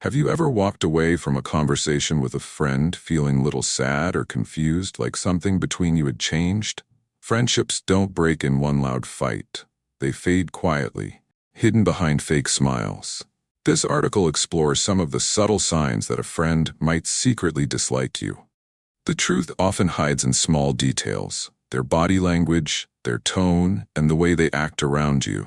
Have you ever walked away from a conversation with a friend feeling a little sad or confused, like something between you had changed? Friendships don't break in one loud fight. They fade quietly, hidden behind fake smiles. This article explores some of the subtle signs that a friend might secretly dislike you. The truth often hides in small details: their body language, their tone, and the way they act around you.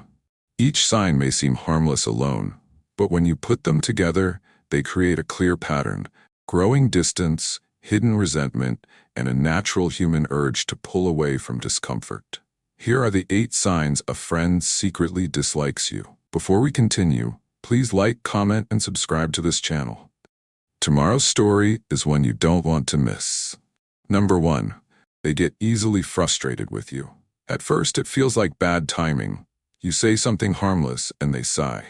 Each sign may seem harmless alone, but when you put them together, they create a clear pattern: growing distance, hidden resentment, and a natural human urge to pull away from discomfort. Here are the 8 signs a friend secretly dislikes you. Before we continue, please like, comment, and subscribe to this channel. Tomorrow's story is one you don't want to miss. Number 1. They get easily frustrated with you. At first, it feels like bad timing. You say something harmless and they sigh.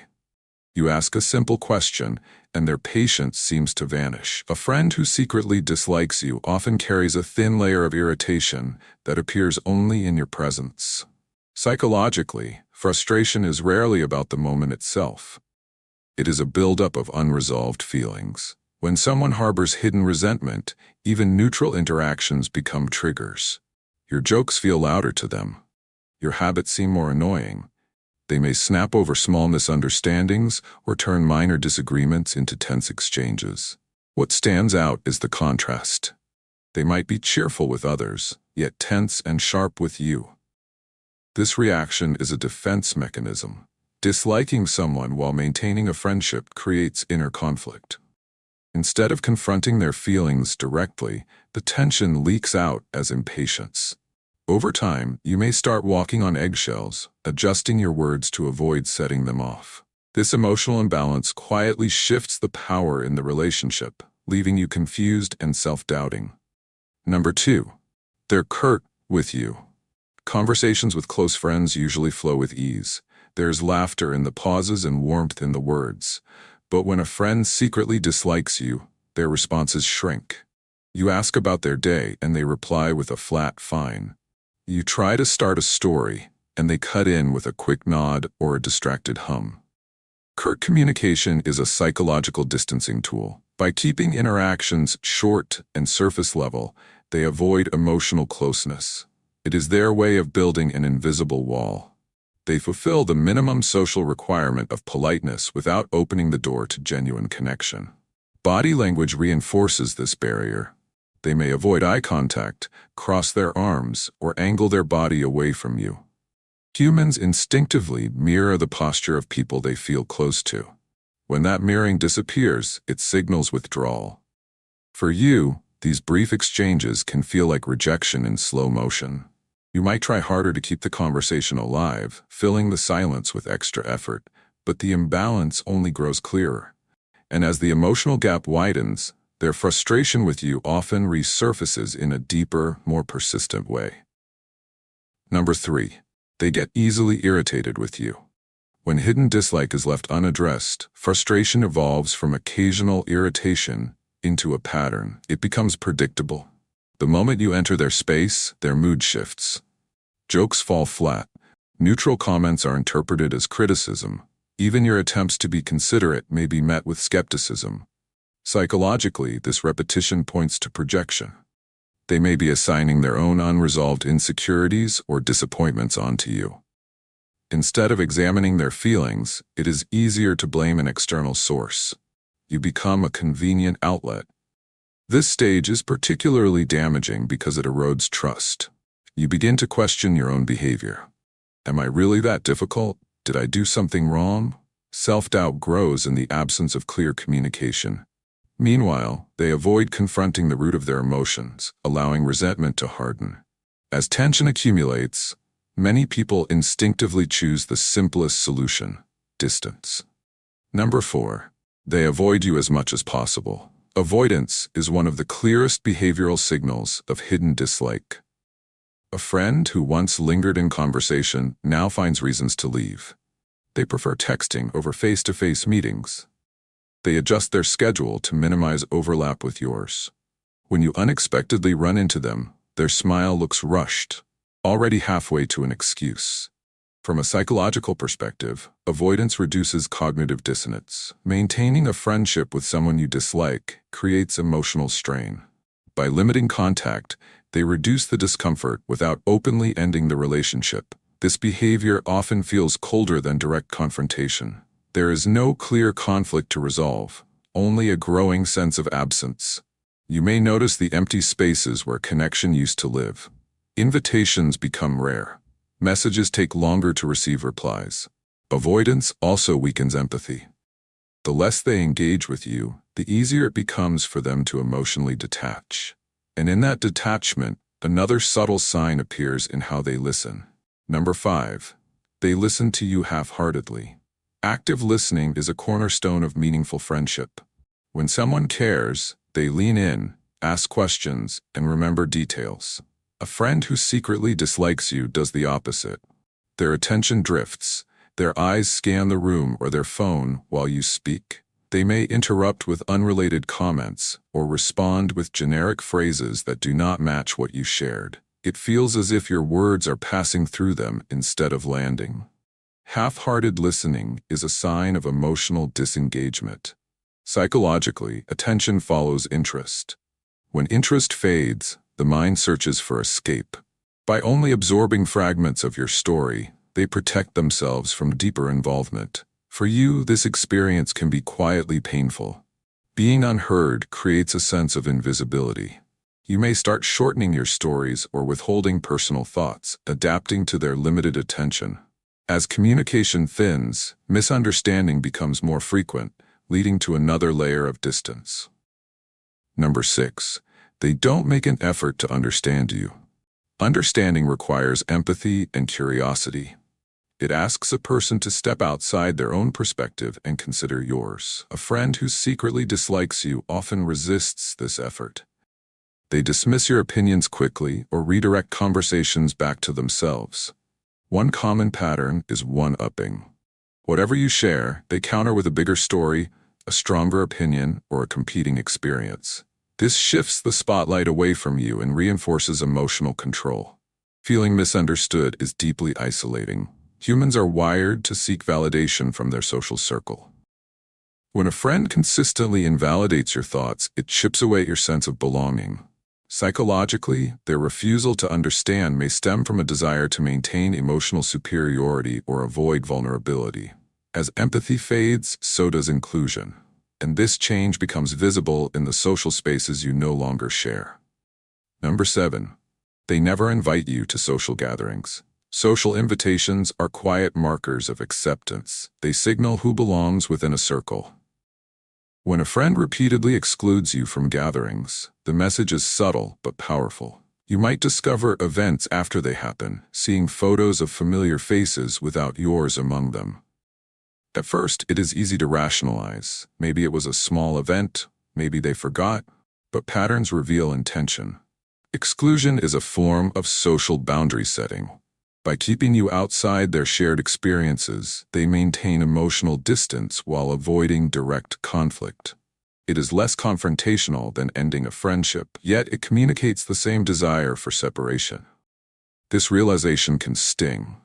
You ask a simple question, and their patience seems to vanish. A friend who secretly dislikes you often carries a thin layer of irritation that appears only in your presence. Psychologically, frustration is rarely about the moment itself. It is a buildup of unresolved feelings. When someone harbors hidden resentment, even neutral interactions become triggers. Your jokes feel louder to them. Your habits seem more annoying. They may snap over small misunderstandings or turn minor disagreements into tense exchanges. What stands out is the contrast. They might be cheerful with others, yet tense and sharp with you. This reaction is a defense mechanism. Disliking someone while maintaining a friendship creates inner conflict. Instead of confronting their feelings directly, the tension leaks out as impatience. Over time, you may start walking on eggshells, adjusting your words to avoid setting them off. This emotional imbalance quietly shifts the power in the relationship, leaving you confused and self-doubting. Number 2. They're curt with you. Conversations with close friends usually flow with ease. There's laughter in the pauses and warmth in the words. But when a friend secretly dislikes you, their responses shrink. You ask about their day, and they reply with a flat "fine." You try to start a story, and they cut in with a quick nod or a distracted hum. Curt communication is a psychological distancing tool. By keeping interactions short and surface level, they avoid emotional closeness. It is their way of building an invisible wall. They fulfill the minimum social requirement of politeness without opening the door to genuine connection. Body language reinforces this barrier. They may avoid eye contact, cross their arms, or angle their body away from you. Humans instinctively mirror the posture of people they feel close to. When that mirroring disappears, it signals withdrawal. For you, these brief exchanges can feel like rejection in slow motion. You might try harder to keep the conversation alive, filling the silence with extra effort, but the imbalance only grows clearer. And as the emotional gap widens, their frustration with you often resurfaces in a deeper, more persistent way. Number 3. They get easily irritated with you. When hidden dislike is left unaddressed, frustration evolves from occasional irritation into a pattern. It becomes predictable. The moment you enter their space, their mood shifts. Jokes fall flat. Neutral comments are interpreted as criticism. Even your attempts to be considerate may be met with skepticism. Psychologically, this repetition points to projection. They may be assigning their own unresolved insecurities or disappointments onto you. Instead of examining their feelings, it is easier to blame an external source. You become a convenient outlet. This stage is particularly damaging because it erodes trust. You begin to question your own behavior. Am I really that difficult? Did I do something wrong? Self-doubt grows in the absence of clear communication. Meanwhile, they avoid confronting the root of their emotions, allowing resentment to harden. As tension accumulates, many people instinctively choose the simplest solution: distance. Number 4. They avoid you as much as possible. Avoidance is one of the clearest behavioral signals of hidden dislike. A friend who once lingered in conversation now finds reasons to leave. They prefer texting over face-to-face meetings. They adjust their schedule to minimize overlap with yours. When you unexpectedly run into them, their smile looks rushed, already halfway to an excuse. From a psychological perspective, avoidance reduces cognitive dissonance. Maintaining a friendship with someone you dislike creates emotional strain. By limiting contact, they reduce the discomfort without openly ending the relationship. This behavior often feels colder than direct confrontation. There is no clear conflict to resolve, only a growing sense of absence. You may notice the empty spaces where connection used to live. Invitations become rare. Messages take longer to receive replies. Avoidance also weakens empathy. The less they engage with you, the easier it becomes for them to emotionally detach. And in that detachment, another subtle sign appears in how they listen. Number 5. They listen to you half-heartedly. Active listening is a cornerstone of meaningful friendship. When someone cares, they lean in, ask questions, and remember details. A friend who secretly dislikes you does the opposite. Their attention drifts. Their eyes scan the room or their phone while you speak. They may interrupt with unrelated comments or respond with generic phrases that do not match what you shared. It feels as if your words are passing through them instead of landing. Half-hearted listening is a sign of emotional disengagement. Psychologically, attention follows interest. When interest fades, the mind searches for escape. By only absorbing fragments of your story, they protect themselves from deeper involvement. For you, this experience can be quietly painful. Being unheard creates a sense of invisibility. You may start shortening your stories or withholding personal thoughts, adapting to their limited attention. As communication thins, misunderstanding becomes more frequent, leading to another layer of distance. Number 6. They don't make an effort to understand you. Understanding requires empathy and curiosity. It asks a person to step outside their own perspective and consider yours. A friend who secretly dislikes you often resists this effort. They dismiss your opinions quickly or redirect conversations back to themselves. One common pattern is one-upping. Whatever you share, they counter with a bigger story, a stronger opinion, or a competing experience. This shifts the spotlight away from you and reinforces emotional control. Feeling misunderstood is deeply isolating. Humans are wired to seek validation from their social circle. When a friend consistently invalidates your thoughts, it chips away at your sense of belonging. Psychologically, their refusal to understand may stem from a desire to maintain emotional superiority or avoid vulnerability. As empathy fades, so does inclusion. And this change becomes visible in the social spaces you no longer share. Number 7. They never invite you to social gatherings. Social invitations are quiet markers of acceptance. They signal who belongs within a circle. When a friend repeatedly excludes you from gatherings, the message is subtle but powerful. You might discover events after they happen, seeing photos of familiar faces without yours among them. At first, it is easy to rationalize. Maybe it was a small event, maybe they forgot, but patterns reveal intention. Exclusion is a form of social boundary setting. By keeping you outside their shared experiences, they maintain emotional distance while avoiding direct conflict. It is less confrontational than ending a friendship, yet it communicates the same desire for separation. This realization can sting.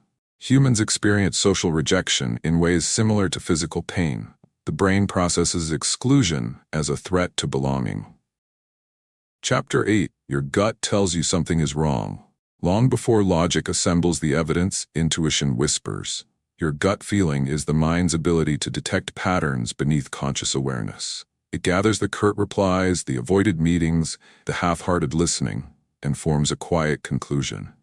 Humans experience social rejection in ways similar to physical pain. The brain processes exclusion as a threat to belonging. Chapter 8. Your gut tells you something is wrong. Long before logic assembles the evidence, intuition whispers. Your gut feeling is the mind's ability to detect patterns beneath conscious awareness. It gathers the curt replies, the avoided meetings, the half-hearted listening, and forms a quiet conclusion.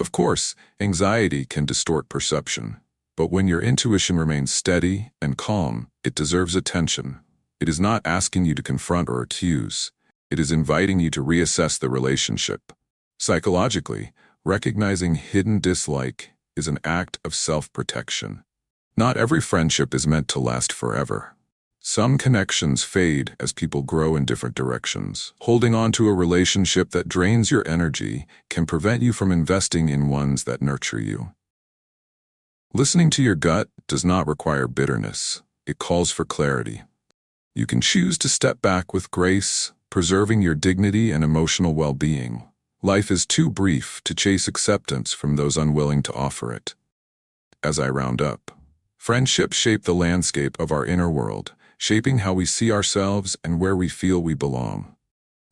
Of course, anxiety can distort perception, but when your intuition remains steady and calm, it deserves attention. It is not asking you to confront or accuse. It is inviting you to reassess the relationship. Psychologically, recognizing hidden dislike is an act of self-protection. Not every friendship is meant to last forever. Some connections fade as people grow in different directions. Holding on to a relationship that drains your energy can prevent you from investing in ones that nurture you. Listening to your gut does not require bitterness. It calls for clarity. You can choose to step back with grace, preserving your dignity and emotional well-being. Life is too brief to chase acceptance from those unwilling to offer it. as I round up. Friendships shape the landscape of our inner world, shaping how we see ourselves and where we feel we belong.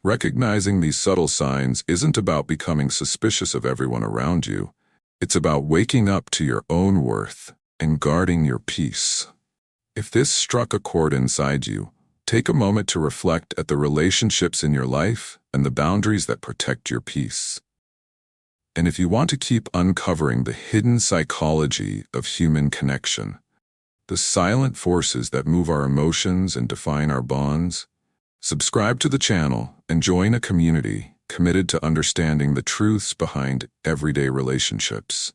Recognizing these subtle signs isn't about becoming suspicious of everyone around you. It's about waking up to your own worth and guarding your peace. If this struck a chord inside you, take a moment to reflect at the relationships in your life and the boundaries that protect your peace. And if you want to keep uncovering the hidden psychology of human connection, the silent forces that move our emotions and define our bonds, subscribe to the channel and join a community committed to understanding the truths behind everyday relationships.